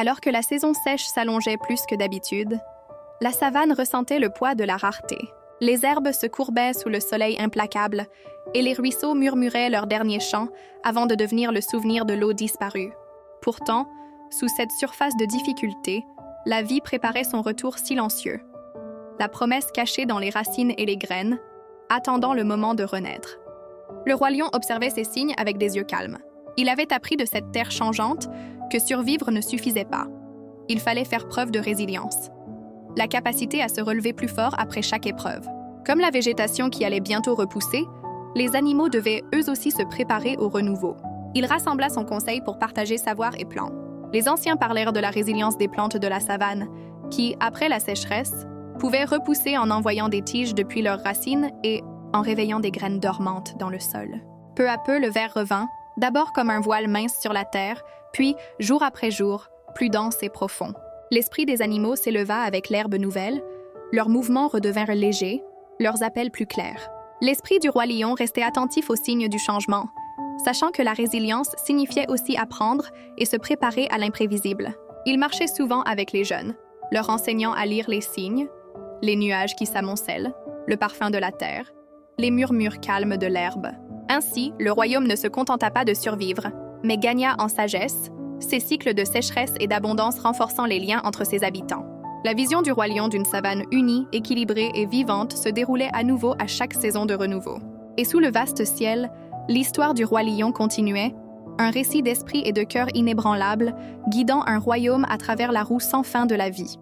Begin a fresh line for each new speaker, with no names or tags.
Alors que la saison sèche s'allongeait plus que d'habitude, la savane ressentait le poids de la rareté. Les herbes se courbaient sous le soleil implacable et les ruisseaux murmuraient leurs derniers chants avant de devenir le souvenir de l'eau disparue. Pourtant, sous cette surface de difficulté, la vie préparait son retour silencieux. La promesse cachée dans les racines et les graines, attendant le moment de renaître. Le roi lion observait ces signes avec des yeux calmes. Il avait appris de cette terre changeante que survivre ne suffisait pas. Il fallait faire preuve de résilience. La capacité à se relever plus fort après chaque épreuve. Comme la végétation qui allait bientôt repousser, les animaux devaient eux aussi se préparer au renouveau. Il rassembla son conseil pour partager savoir et plans. Les anciens parlèrent de la résilience des plantes de la savane, qui, après la sécheresse, pouvaient repousser en envoyant des tiges depuis leurs racines et en réveillant des graines dormantes dans le sol. Peu à peu, le vert revint, d'abord comme un voile mince sur la terre, puis, jour après jour, plus dense et profond. L'esprit des animaux s'éleva avec l'herbe nouvelle, leurs mouvements redevinrent légers, leurs appels plus clairs. L'esprit du roi lion restait attentif aux signes du changement, sachant que la résilience signifiait aussi apprendre et se préparer à l'imprévisible. Il marchait souvent avec les jeunes, leur enseignant à lire les signes, les nuages qui s'amoncellent, le parfum de la terre, les murmures calmes de l'herbe. Ainsi, le royaume ne se contenta pas de survivre, mais gagna en sagesse, ses cycles de sécheresse et d'abondance renforçant les liens entre ses habitants. La vision du roi lion d'une savane unie, équilibrée et vivante se déroulait à nouveau à chaque saison de renouveau. Et sous le vaste ciel, l'histoire du roi lion continuait, un récit d'esprit et de cœur inébranlable, guidant un royaume à travers la roue sans fin de la vie.